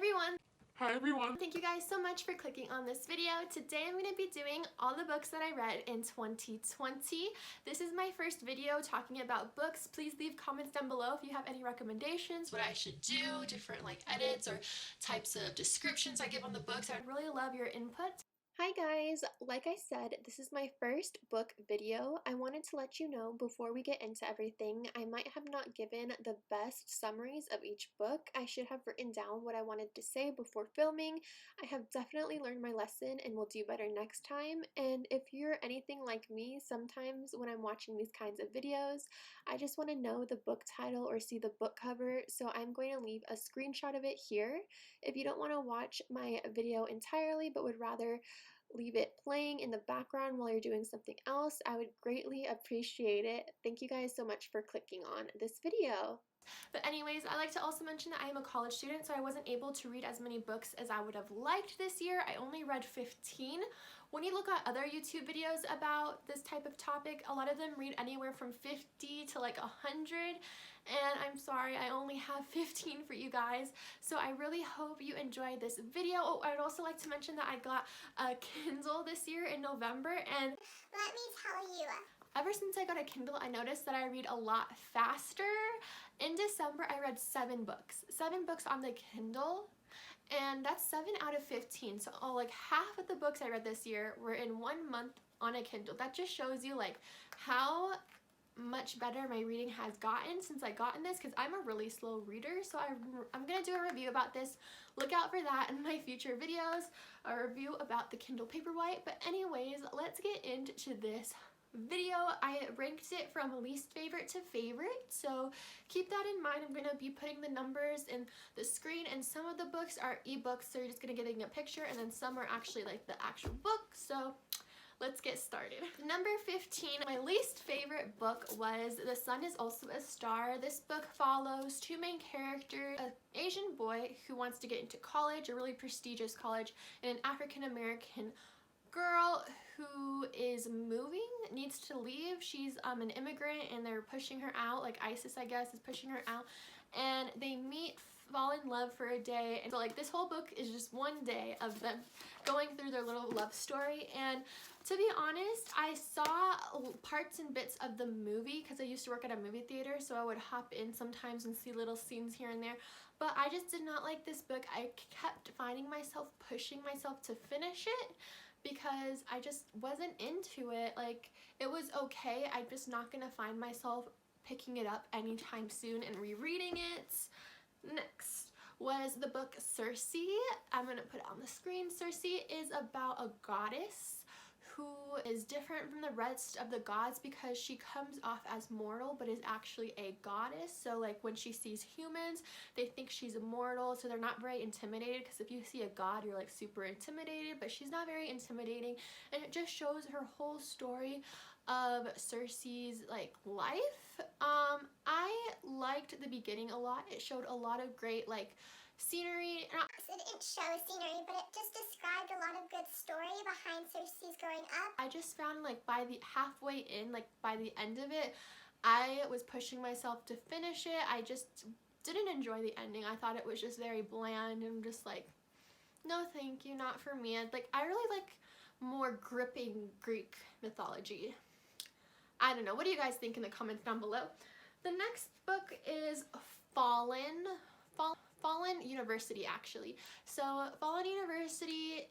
everyone! Hi everyone! Thank you guys so much for clicking on this video. Today I'm going to be doing all the books that I read in 2020. This is my first video talking about books. Please leave comments down below if you have any recommendations, what I should do, different edits or types of descriptions I give on the books. I'd really love your input. Hi guys, like I said, this is my first book video. I wanted to let you know before we get into everything, I might have not given the best summaries of each book. I should have written down what I wanted to say before filming. I have definitely learned my lesson and will do better next time. And if you're anything like me, sometimes when I'm watching these kinds of videos, I just want to know the book title or see the book cover, so I'm going to leave a screenshot of it here. If you don't want to watch my video entirely but would rather leave it playing in the background while you're doing something else, I would greatly appreciate it. Thank you guys so much for clicking on this video. But anyways, I like to also mention that I am a college student, so I wasn't able to read as many books as I would have liked this year. I only read 15. When you look at other YouTube videos about this type of topic, a lot of them read anywhere from 50 to 100, and I'm sorry, I only have 15 for you guys. So I really hope you enjoyed this video. Oh, I'd also like to mention that I got a Kindle this year in November, and let me tell you, ever since I got a Kindle, I noticed that I read a lot faster. In December, I read 7 books. 7 books on the Kindle, and that's 7 out of 15. So half of the books I read this year were in 1 month on a Kindle. That just shows you how much better my reading has gotten since I got in this, because I'm a really slow reader. So I'm going to do a review about this. Look out for that in my future videos, a review about the Kindle Paperwhite. But anyways, let's get into this video. I ranked it from least favorite to favorite, so keep that in mind. I'm going to be putting the numbers in the screen, and some of the books are ebooks, so you're just going to get a picture, and then some are actually the actual book. So let's get started. Number 15, my least favorite book was The Sun Is Also a Star. This book follows 2 main characters, an Asian boy who wants to get into college, a really prestigious college, and an African-American girl who is moving, needs to leave. She's an immigrant, and they're pushing her out, ISIS I guess is pushing her out, and they meet, fall in love for a day. And so this whole book is just one day of them going through their little love story. And to be honest, I saw parts and bits of the movie because I used to work at a movie theater, so I would hop in sometimes and see little scenes here and there, but I just did not like this book. I kept finding myself pushing myself to finish it because I just wasn't into it. It was okay, I'm just not gonna find myself picking it up anytime soon and rereading it. Next was the book Circe. I'm gonna put it on the screen. Circe is about a goddess who is different from the rest of the gods because she comes off as mortal but is actually a goddess. So when she sees humans, they think she's immortal, so they're not very intimidated, because if you see a god, you're super intimidated, but she's not very intimidating. And it just shows her whole story of Circe's life. I liked the beginning a lot. It showed a lot of great scenery. it didn't show scenery, but it just described a lot of good story behind Circe's growing up. I just found by the halfway in, by the end of it, I was pushing myself to finish it. I just didn't enjoy the ending. I thought it was just very bland and just no thank you, not for me. I really like more gripping Greek mythology. I don't know. What do you guys think in the comments down below? The next book is Fallen University, actually. So Fallen University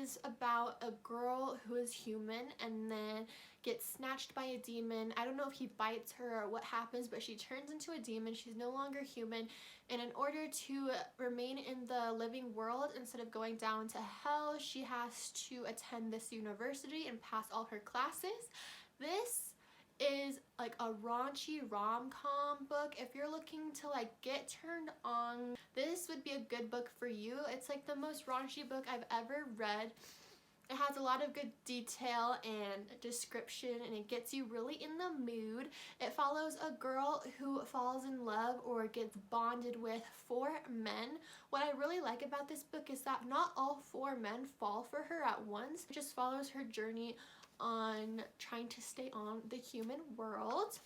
is about a girl who is human and then gets snatched by a demon. I don't know if he bites her or what happens, but she turns into a demon. She's no longer human, and in order to remain in the living world instead of going down to hell, she has to attend this university and pass all her classes. This is a raunchy rom-com book. If you're looking to get turned on, this would be a good book for you. It's the most raunchy book I've ever read. It has a lot of good detail and description, and it gets you really in the mood. It follows a girl who falls in love or gets bonded with 4 men. What I really like about this book is that not all 4 men fall for her at once. It just follows her journey on trying to stay on the human world.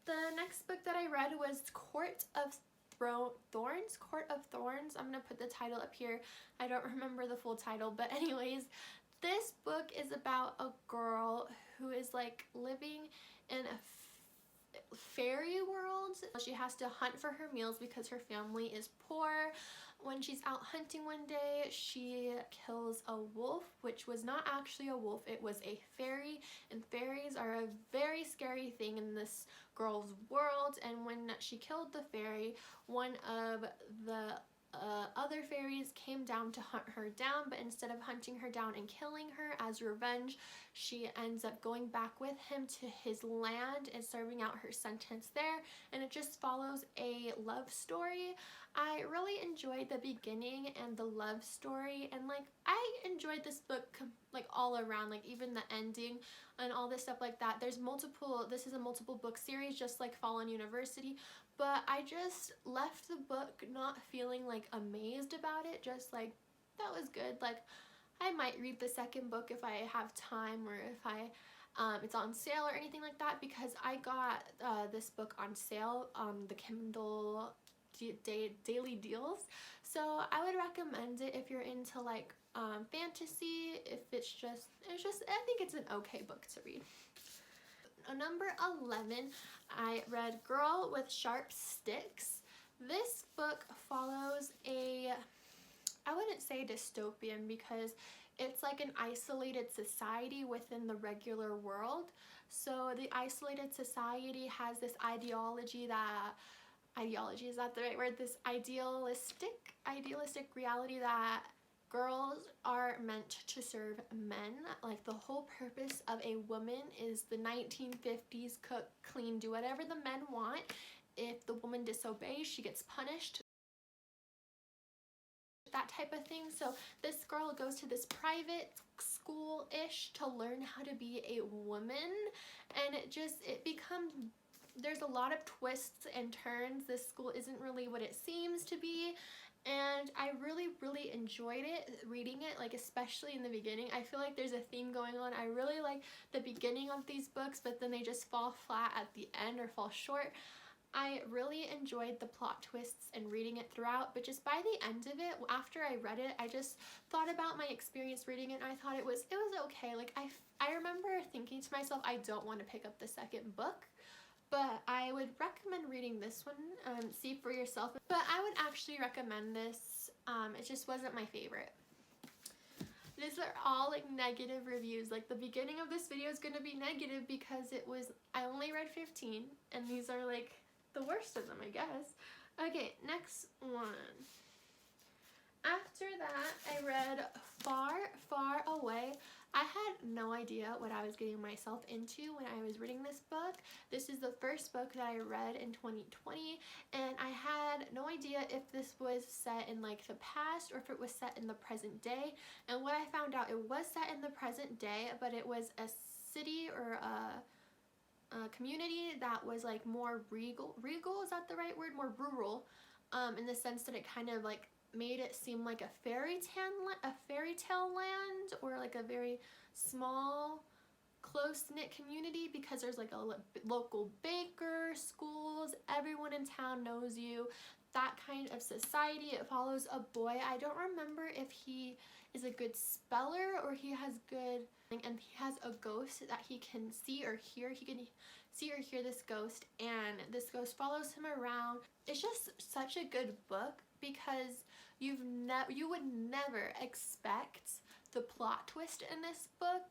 The next book that I read was Court of Thorns, Court of Thorns. I'm gonna put the title up here. I don't remember the full title, but anyways, this book is about a girl who is like living in a fairy world. She has to hunt for her meals because her family is poor. When she's out hunting one day, she kills a wolf, which was not actually a wolf, it was a fairy, and fairies are a very scary thing in this girl's world. And when she killed the fairy, one of the other fairies came down to hunt her down, but instead of hunting her down and killing her as revenge, she ends up going back with him to his land and serving out her sentence there, and it just follows a love story. I really enjoyed the beginning and the love story, and like I enjoyed this book like all around, like even the ending and all this stuff like that. This is a multiple book series just like Fallen University, but I just left the book not feeling like amazed about it, just like that was good. Like I might read the second book if I have time, or if it's on sale or anything like that, because I got this book on sale on the Kindle daily deals, so I would recommend it if you're into like fantasy. If it's just I think it's an okay book to read. Number 11, I read Girl with Sharp Sticks. This book follows I wouldn't say dystopian, because it's like an isolated society within the regular world. So the isolated society has this ideology, is that the right word? This idealistic reality that girls are meant to serve men. Like the whole purpose of a woman is the 1950s cook, clean, do whatever the men want. If the woman disobeys, she gets punished. That type of thing. So this girl goes to this private school-ish to learn how to be a woman, and it becomes, there's a lot of twists and turns. This school isn't really what it seems to be, and I really enjoyed it, reading it, like especially in the beginning. I feel like there's a theme going on. I really like the beginning of these books, but then they just fall flat at the end or fall short. I really enjoyed the plot twists and reading it throughout, but just by the end of it, after I read it, I just thought about my experience reading it, and I thought it was okay. Like I remember thinking to myself, I don't want to pick up the second book, but I would recommend reading this one, see for yourself. But I would actually recommend this. It just wasn't my favorite. These are all like negative reviews. Like the beginning of this video is going to be negative because I only read 15, and these are like the worst of them, I guess. Okay, next one. After that, I read Far, Far Away. I had no idea what I was getting myself into when I was reading this book. This is the first book that I read in 2020, and I had no idea if this was set in like the past or if it was set in the present day. And what I found out, it was set in the present day, but it was a city or a community that was like more regal, is that the right word? More rural, in the sense that it kind of like made it seem like a fairy tale land, or like a very small close-knit community, because there's like a local baker, schools, everyone in town knows you, that kind of society. It follows a boy. I don't remember if he is a good speller or he has good, and he has a ghost that he can see or hear. He can see or hear this ghost, and this ghost follows him around. It's just such a good book because you would never expect the plot twist in this book.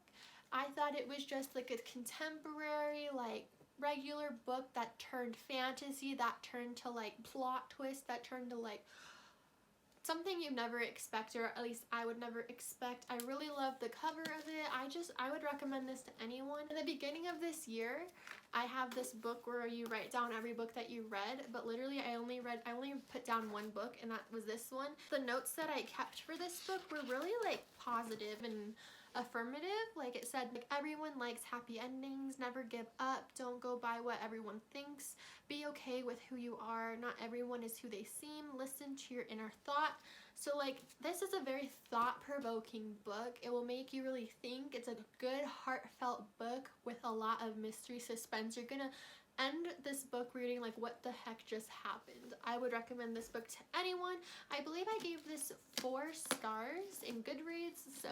I thought it was just like a contemporary, like regular book that turned fantasy, that turned to like plot twist, that turned to like something you never expect, or at least I would never expect. I really love the cover of it. I would recommend this to anyone. In the beginning of this year, I have this book where you write down every book that you read, but literally I only put down one book, and that was this one. The notes that I kept for this book were really like positive and affirmative. Like it said, like, everyone likes happy endings, never give up, don't go by what everyone thinks, be okay with who you are, not everyone is who they seem, listen to your inner thought. So like this is a very thought-provoking book. It will make you really think. It's a good heartfelt book with a lot of mystery, suspense. You're gonna end this book reading like, what the heck just happened. I would recommend this book to anyone. I believe I gave this 4 stars in Goodreads, so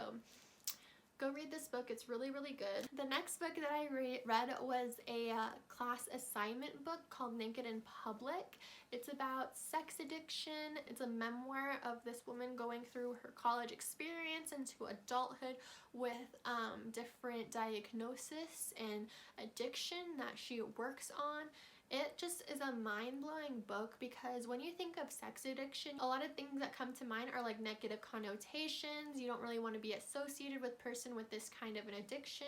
go read this book. It's really, really good. The next book that I read was a class assignment book called Naked in Public. It's about sex addiction. It's a memoir of this woman going through her college experience into adulthood with different diagnosis and addiction that she works on. It just is a mind-blowing book because when you think of sex addiction, a lot of things that come to mind are like negative connotations. You don't really want to be associated with a person with this kind of an addiction.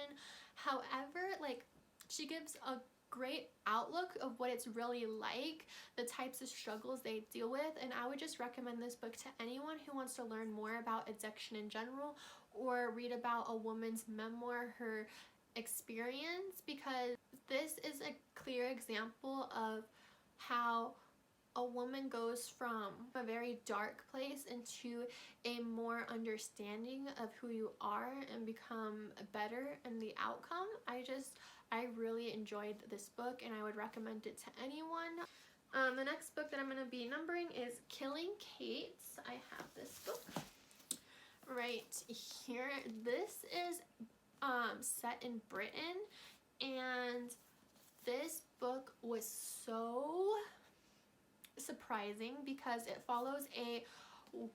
However, like, she gives a great outlook of what it's really like, the types of struggles they deal with, and I would just recommend this book to anyone who wants to learn more about addiction in general or read about a woman's memoir, her experience, because this is a clear example of how a woman goes from a very dark place into a more understanding of who you are and become better in the outcome. I really enjoyed this book and I would recommend it to anyone. The next book that I'm going to be numbering is Killing Kate. I have this book right here. This is set in Britain, and this book was so surprising because it follows a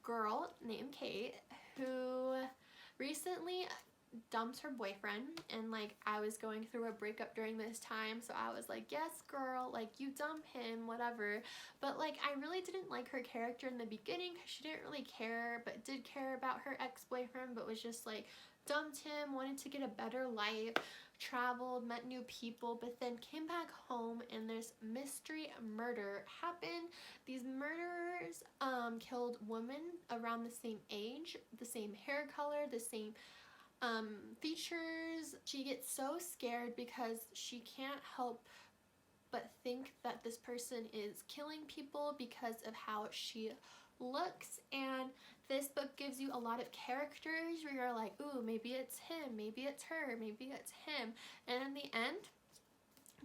girl named Kate who recently dumped her boyfriend, and like, I was going through a breakup during this time, so I was like, yes girl, like, you dump him, whatever. But like, I really didn't like her character in the beginning because she didn't really care, but did care about her ex-boyfriend, but was just like, dumped him, wanted to get a better life, traveled, met new people, but then came back home and this mystery murder happened. These murderers killed women around the same age, the same hair color, the same features. She gets so scared because she can't help but think that this person is killing people because of how she looks, and this book gives you a lot of characters where you're like, ooh, maybe it's him, maybe it's her, maybe it's him, and in the end,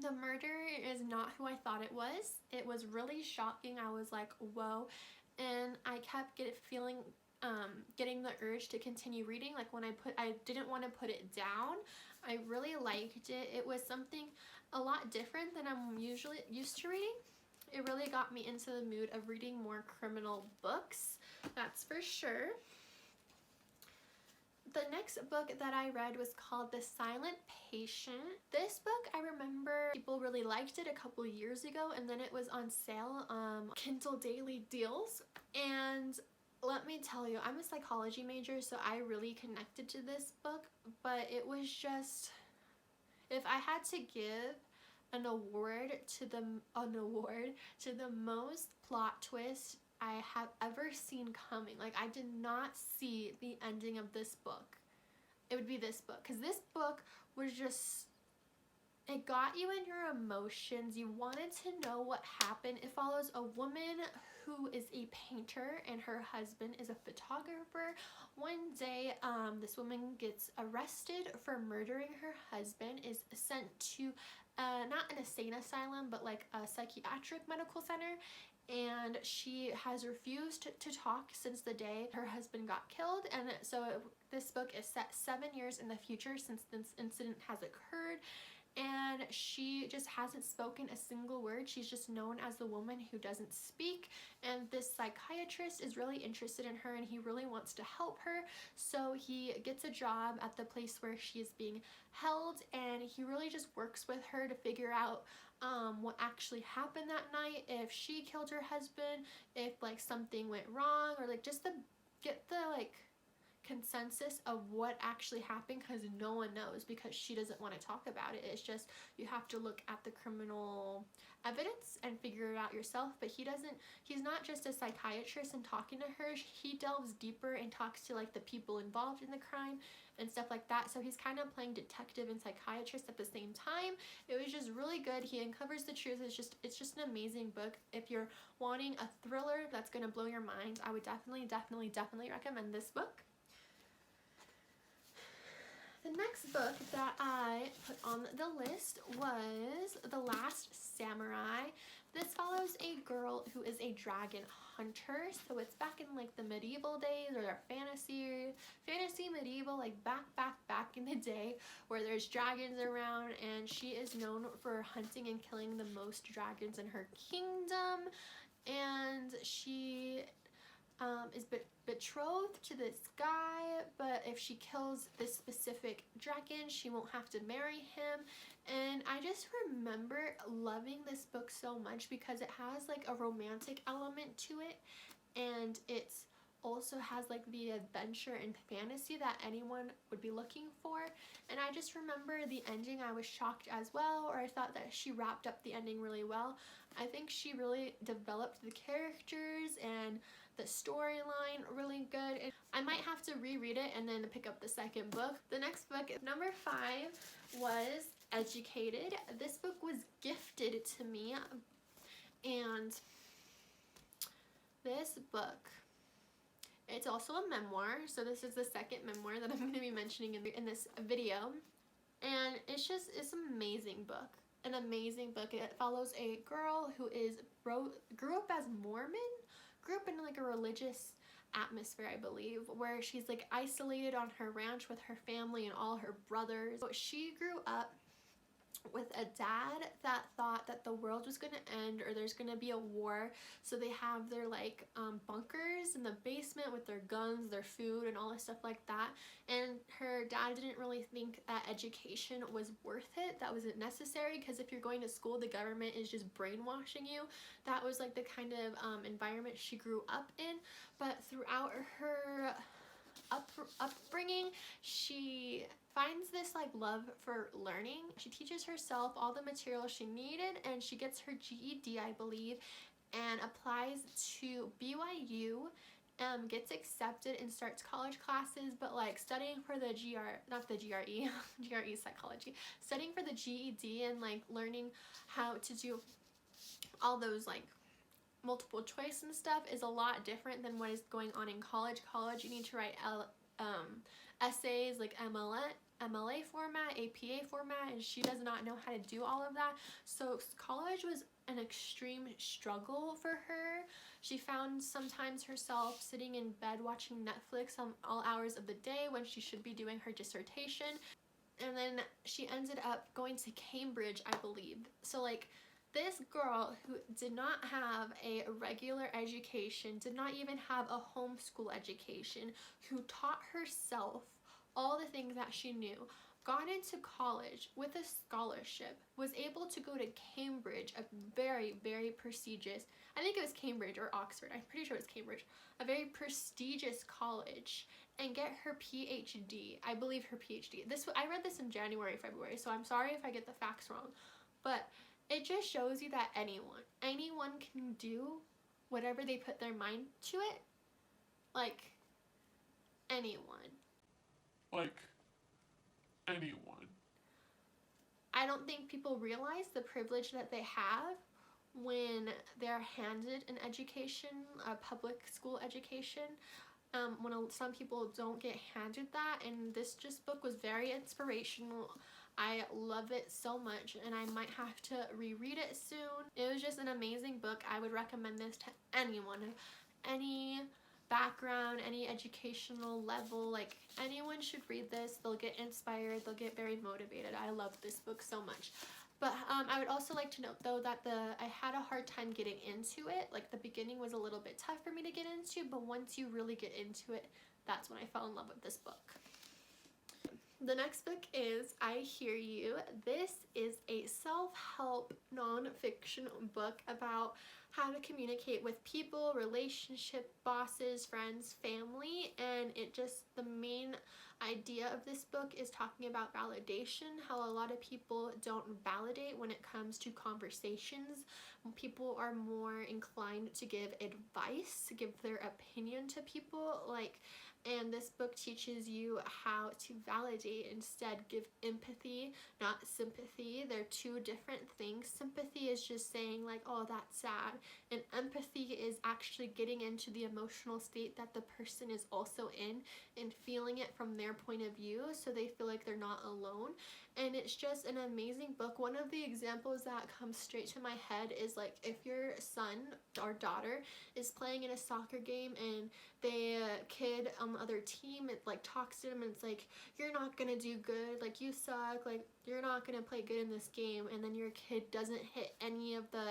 the murderer is not who I thought it was. It was really shocking. I was like, whoa, and I kept getting the urge to continue reading. Like, when I didn't want to put it down. I really liked it. It was something a lot different than I'm usually used to reading. It really got me into the mood of reading more criminal books, that's for sure. The next book that I read was called The Silent Patient. This book, I remember people really liked it a couple years ago, and then it was on sale, Kindle Daily Deals, and let me tell you, I'm a psychology major, so I really connected to this book, but it was just, if I had to give an award to the most plot twist I have ever seen coming, like, I did not see the ending of this book, it would be this book, because this book was just, it got you in your emotions. You wanted to know what happened. It follows a woman who is a painter and her husband is a photographer. One day, this woman gets arrested for murdering her husband, is sent to not an insane asylum, but like a psychiatric medical center, and she has refused to talk since the day her husband got killed. And so this book is set 7 years in the future since this incident has occurred, and she just hasn't spoken a single word. She's just known as the woman who doesn't speak, and this psychiatrist is really interested in her and he really wants to help her, so he gets a job at the place where she is being held, and he really just works with her to figure out what actually happened that night, if she killed her husband, if like something went wrong, or like just to get the like consensus of what actually happened, because no one knows, because she doesn't want to talk about it. It's just, you have to look at the criminal evidence and figure it out yourself. But he's not just a psychiatrist and talking to her, he delves deeper and talks to like the people involved in the crime and stuff like that. So he's kind of playing detective and psychiatrist at the same time. It was just really good. He uncovers the truth. It's just an amazing book. If you're wanting a thriller that's going to blow your mind, I would definitely recommend this book. The next book that I put on the list was The Last Samurai. This follows a girl who is a dragon hunter, so it's back in like the medieval days, or fantasy medieval, like back in the day, where there's dragons around, and she is known for hunting and killing the most dragons in her kingdom. And she is betrothed to this guy, but if she kills this specific dragon, she won't have to marry him. And I just remember loving this book so much because it has like a romantic element to it, and it's also has like the adventure and fantasy that anyone would be looking for. And I just remember the ending, I was shocked as well, or I thought that she wrapped up the ending really well. I think she really developed the characters and the storyline really good. I might have to reread it and then pick up the second book. The next book, number 5, was Educated. This book was gifted to me, and this book, it's also a memoir, so this is the second memoir that I'm going to be mentioning in this video. And it's an amazing book. An amazing book. It follows a girl who grew up as Mormon, grew up in like a religious atmosphere, I believe, where she's like isolated on her ranch with her family and all her brothers. So she grew up with a dad that thought that the world was going to end, or there's going to be a war, so they have their like bunkers in the basement with their guns, their food, and all this stuff like that. And her dad didn't really think that education was worth it, that wasn't necessary, because if you're going to school, the government is just brainwashing you. That was like the kind of environment she grew up in. But throughout her upbringing, she finds this like love for learning. She teaches herself all the material she needed, and she gets her GED, I believe, and applies to BYU, gets accepted and starts college classes, but like studying for the GRE psychology, studying for the GED and like learning how to do all those like multiple choice and stuff is a lot different than what is going on in college. You need to write essays like MLA format, APA format, and she does not know how to do all of that. So college was an extreme struggle for her. She found sometimes herself sitting in bed watching Netflix on all hours of the day when she should be doing her dissertation. And then she ended up going to Cambridge, I believe. So like, this girl who did not have a regular education, did not even have a homeschool education, who taught herself all the things that she knew, got into college with a scholarship, was able to go to Cambridge, a very, very prestigious, I think it was Cambridge or Oxford, I'm pretty sure it was Cambridge, a very prestigious college, and get her PhD. I believe her PhD. I read this in January, February, so I'm sorry if I get the facts wrong, but it just shows you that anyone can do whatever they put their mind to it. Like, anyone. Like, anyone. I don't think people realize the privilege that they have when they're handed an education, a public school education. Some people don't get handed that, and this book was very inspirational. I love it so much, and I might have to reread it soon. It was just an amazing book. I would recommend this to anyone, any background, any educational level. Like, anyone should read this. They'll get inspired, they'll get very motivated. I love this book so much. But I would also like to note though that I had a hard time getting into it. Like, the beginning was a little bit tough for me to get into, but once you really get into it, that's when I fell in love with this book. The next book is I Hear You. This is a self-help non-fiction book about how to communicate with people, relationship, bosses, friends, family, and the main idea of this book is talking about validation, how a lot of people don't validate when it comes to conversations. People are more inclined to give advice, give their opinion to people, and this book teaches you how to validate, instead give empathy, not sympathy. They're two different things. Sympathy is just saying like, oh, that's sad, and empathy is actually getting into the emotional state that the person is also in and feeling it from their point of view, so they feel like they're not alone. and it's just an amazing book. One of the examples that comes straight to my head is like if your son or daughter is playing in a soccer game and the kid on the other team, it like talks to them and it's like, you're not gonna do good, like you suck, like you're not gonna play good in this game, and then your kid doesn't hit any of the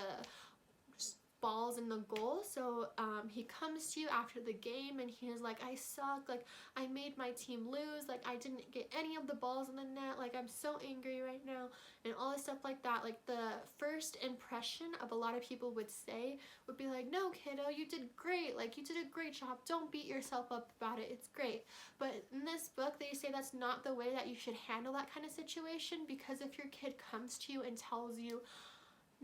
balls in the goal. So he comes to you after the game and he is like, I suck, like I made my team lose, like I didn't get any of the balls in the net, like I'm so angry right now, and all this stuff like that. Like the first impression of a lot of people would say would be like, no kiddo, you did great, like you did a great job, don't beat yourself up about it, it's great. But in this book they say that's not the way that you should handle that kind of situation, because if your kid comes to you and tells you,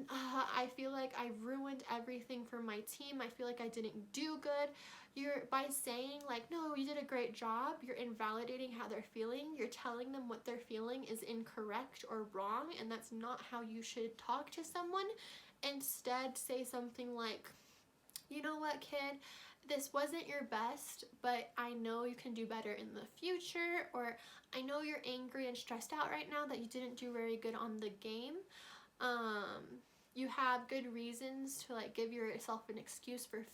I feel like I ruined everything for my team, I feel like I didn't do good, you're, by saying like, no, you did a great job, you're invalidating how they're feeling, you're telling them what they're feeling is incorrect or wrong, and that's not how you should talk to someone. Instead, say something like, you know what kid, this wasn't your best, but I know you can do better in the future, or I know you're angry and stressed out right now that you didn't do very good on the game. You have good reasons to like give yourself an excuse for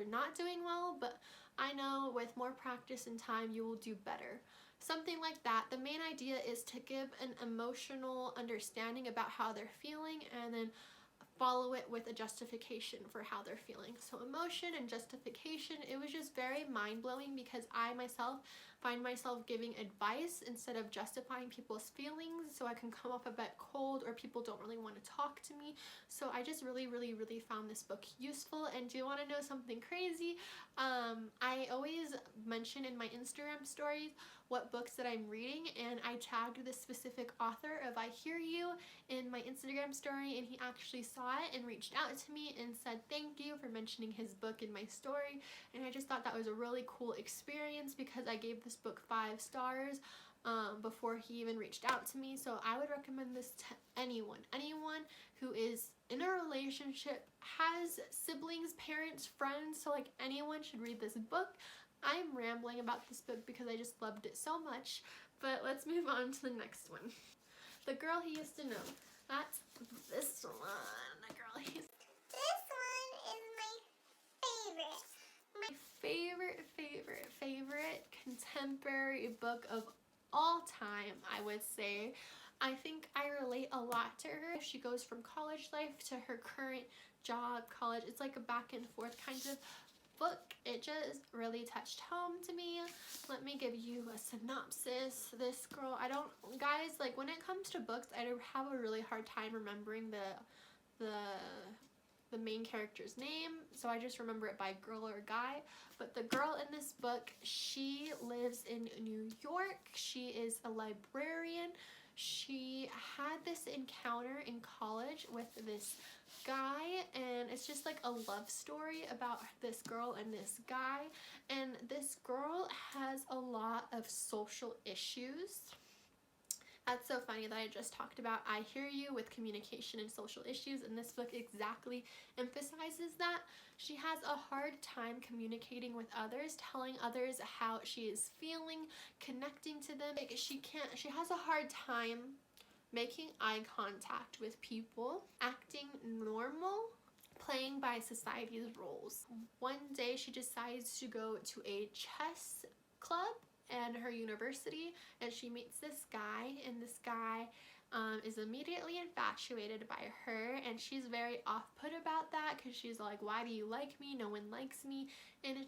not doing well, but I know with more practice and time you will do better. Something like that. The main idea is to give an emotional understanding about how they're feeling and then follow it with a justification for how they're feeling. So emotion and justification, it was just very mind-blowing because I myself find myself giving advice instead of justifying people's feelings, so I can come off a bit cold or people don't really want to talk to me. So I just really found this book useful. And do you want to know something crazy? I always mention in my Instagram stories what books that I'm reading, and I tagged this specific author of I Hear You in my Instagram story, and he actually saw it and reached out to me and said thank you for mentioning his book in my story. And I just thought that was a really cool experience because I gave this book 5 stars before he even reached out to me. So I would recommend this to anyone who is in a relationship, has siblings, parents, friends, so like anyone should read this book. I'm rambling about this book because I just loved it so much, but let's move on to the next one. The Girl He Used to Know. That's this one. The Girl He Used to Know. This one is my favorite. My favorite contemporary book of all time, I would say. I think I relate a lot to her. She goes from college life to her current job, college. It's like a back and forth kind of book. It just really touched home to me. Let me give you a synopsis. This girl, guys, like when it comes to books, I have a really hard time remembering the main character's name, so I just remember it by girl or guy. But the girl in this book, she lives in New York. She is a librarian. She had this encounter in college with this guy, and it's just like a love story about this girl and this guy. And this girl has a lot of social issues. That's so funny that I just talked about I Hear You with communication and social issues, and this book exactly emphasizes that. She has a hard time communicating with others, telling others how she is feeling, connecting to them. Like she has a hard time making eye contact with people, acting normal, playing by society's rules. One day she decides to go to a chess club and her university, and she meets this guy, and this guy is immediately infatuated by her, and she's very off-put about that because she's like, why do you like me? No one likes me. And it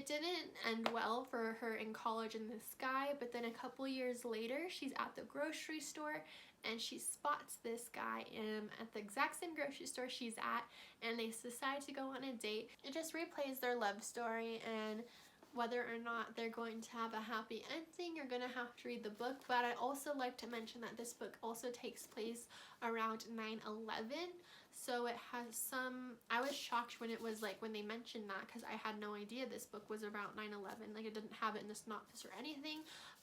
didn't end well for her in college and this guy. But then a couple years later, she's at the grocery store and she spots this guy at the exact same grocery store she's at, and they decide to go on a date. It just replays their love story, and whether or not they're going to have a happy ending, you're gonna have to read the book. But I also like to mention that this book also takes place around 9/11, so it has some, I was shocked when it was like, when they mentioned that, because I had no idea this book was about 9/11. Like it didn't have it in the synopsis or anything.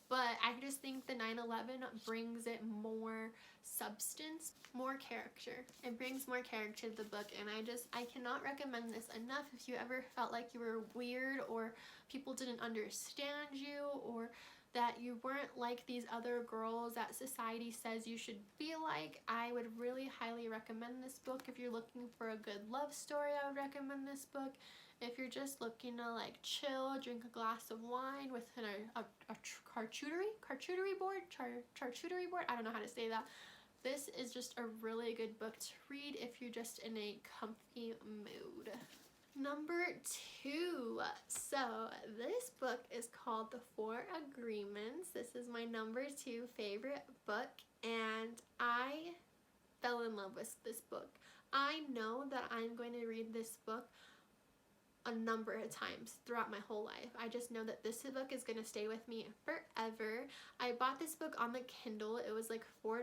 But I just think the 9/11 brings it more substance, more character. It brings more character to the book, and I cannot recommend this enough. If you ever felt like you were weird or people didn't understand you or that you weren't like these other girls that society says you should be like, I would really highly recommend this book. If you're looking for a good love story, I would recommend this book. If you're just looking to like chill, drink a glass of wine with a charcuterie board, I don't know how to say that. This is just a really good book to read if you're just in a comfy mood. Number 2. So this book is called The 4 Agreements. This is my number 2 favorite book, and I fell in love with this book. I know that I'm going to read this book a number of times throughout my whole life. I just know that this book is going to stay with me forever. I bought this book on the Kindle. It was like $4,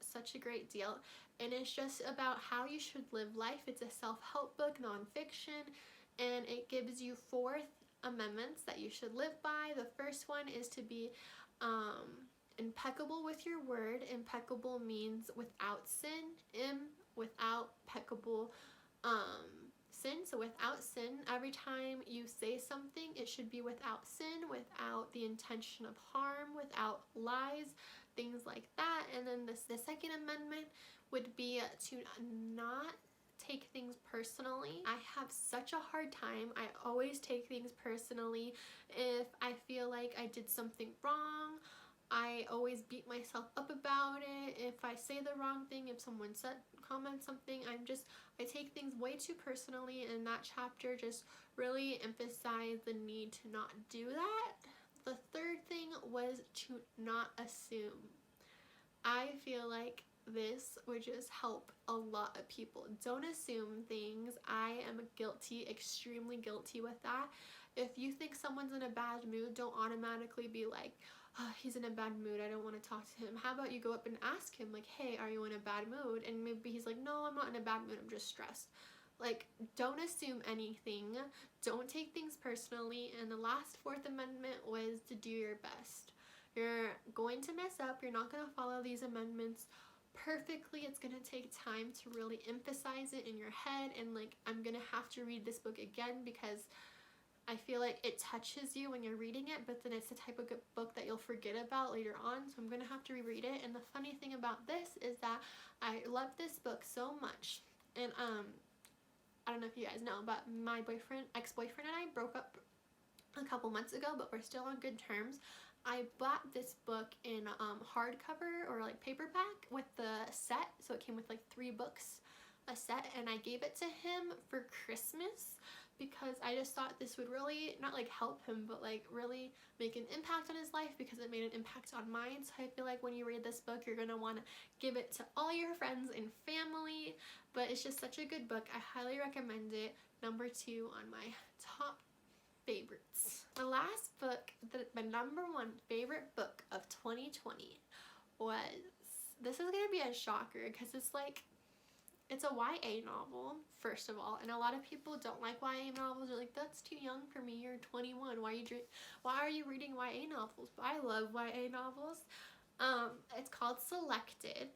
such a great deal. And it's just about how you should live life. It's a self-help book, nonfiction, and it gives you 4 amendments that you should live by. The first one is to be impeccable with your word. Impeccable means without sin. Without peccable, sin. So without sin, every time you say something, it should be without sin, without the intention of harm, without lies, things like that. And then the second amendment would be to not take things personally. I have such a hard time. I always take things personally. If I feel like I did something wrong, I always beat myself up about it. If I say the wrong thing, if someone comments something, I take things way too personally, and that chapter just really emphasized the need to not do that. The third thing was to not assume. I feel like this would just help a lot of people. Don't assume things. I am guilty, extremely guilty with that. If you think someone's in a bad mood, don't automatically be like, oh, he's in a bad mood, I don't want to talk to him. How about you go up and ask him, like, hey, are you in a bad mood? And maybe he's like, no, I'm not in a bad mood, I'm just stressed. Like, don't assume anything. Don't take things personally. And the last 4th amendment was to do your best. You're going to mess up. You're not going to follow these amendments perfectly. It's going to take time to really emphasize it in your head. And, like, I'm going to have to read this book again because I feel like it touches you when you're reading it, but then it's the type of book that you'll forget about later on, so I'm going to have to reread it. And the funny thing about this is that I love this book so much, and I don't know if you guys know, but my ex-boyfriend and I broke up a couple months ago, but we're still on good terms. I bought this book in hardcover or like paperback with the set, so it came with like 3 books a set, and I gave it to him for Christmas because I just thought this would really not like help him, but like really make an impact on his life because it made an impact on mine. So I feel like when you read this book, you're gonna want to give it to all your friends and family. But it's just such a good book. I highly recommend it. Number 2 on my top favorites. The last book, my number 1 favorite book of 2020 was, this is gonna be a shocker because it's a YA novel, first of all, and a lot of people don't like YA novels. They're like, that's too young for me, you're 21, why are you reading YA novels? But I love YA novels. It's called Selected.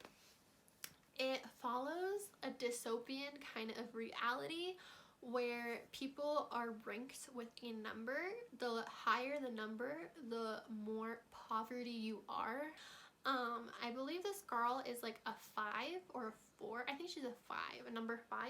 It follows a dystopian kind of reality where people are ranked with a number. The higher the number, the more poverty you are. I believe this girl is like a 5 or a 4. I think she's a 5, a number 5.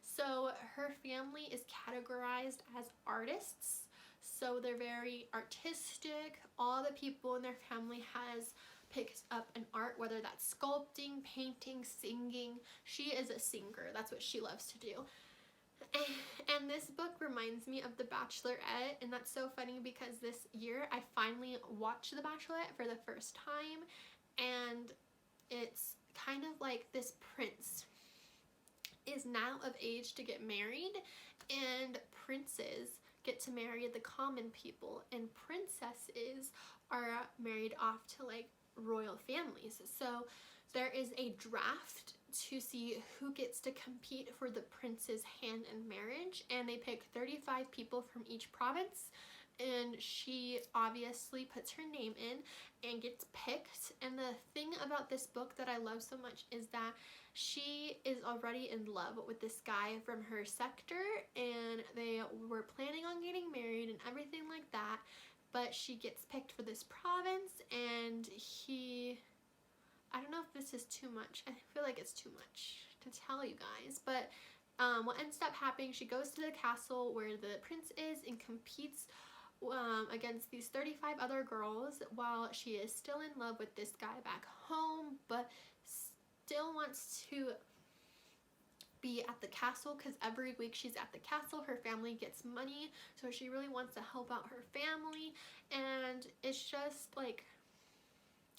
So her family is categorized as artists. So they're very artistic. All the people in their family has picked up an art, whether that's sculpting, painting, singing. She is a singer. That's what she loves to do. And this book reminds me of The Bachelorette, and that's so funny because this year I finally watched The Bachelorette for the first time, and it's kind of like this prince is now of age to get married, and princes get to marry the common people, and princesses are married off to like royal families. So there is a draft to see who gets to compete for the prince's hand in marriage, and they pick 35 people from each province, and she obviously puts her name in and gets picked. And the thing about this book that I love so much is that she is already in love with this guy from her sector, and they were planning on getting married and everything like that. but she gets picked for this province, and I don't know if this is too much. I feel like it's too much to tell you guys, but what ends up happening, she goes to the castle where the prince is and competes against these 35 other girls while she is still in love with this guy back home, but still wants to be at the castle because every week she's at the castle, her family gets money, so she really wants to help out her family. And it's just like,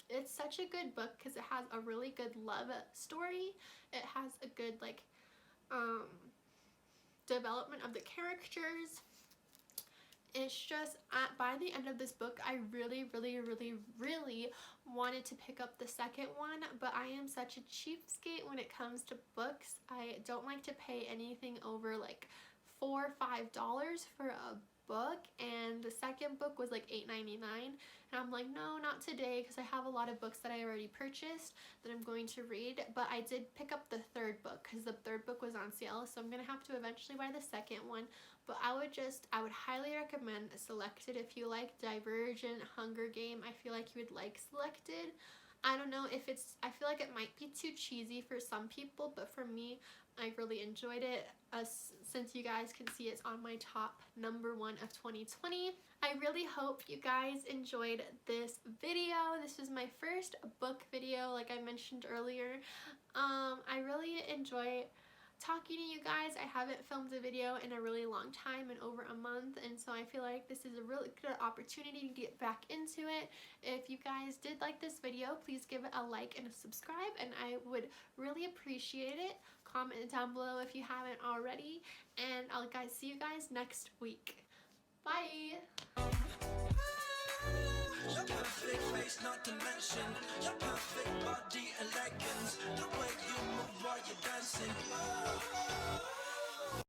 it's such a good book because it has a really good love story. It has a good like development of the characters. It's just, by the end of this book, I really wanted to pick up the second one, but I am such a cheapskate when it comes to books. I don't like to pay anything over like $4 or $5 for a book, and the second book was like $8.99, and I'm like, no, not today, because I have a lot of books that I already purchased that I'm going to read. But I did pick up the third book because the third book was on sale, so I'm gonna have to eventually buy the second one. But I would highly recommend Selected. If you like Divergent, Hunger Game, I feel like you would like Selected. I don't know if it's, I feel like it might be too cheesy for some people, but for me, I really enjoyed it. Since you guys can see, it's on my top #1 of 2020. I really hope you guys enjoyed this video. This was my first book video, like I mentioned earlier. I really enjoy talking to you guys. I haven't filmed a video in a really long time, in over a month, and so I feel like this is a really good opportunity to get back into it. If you guys did like this video, please give it a like and a subscribe, and I would really appreciate it. Comment down below if you haven't already, and I'll see you guys next week. Bye! Your perfect face, not to mention your perfect body and leggings. The way you move while you're dancing.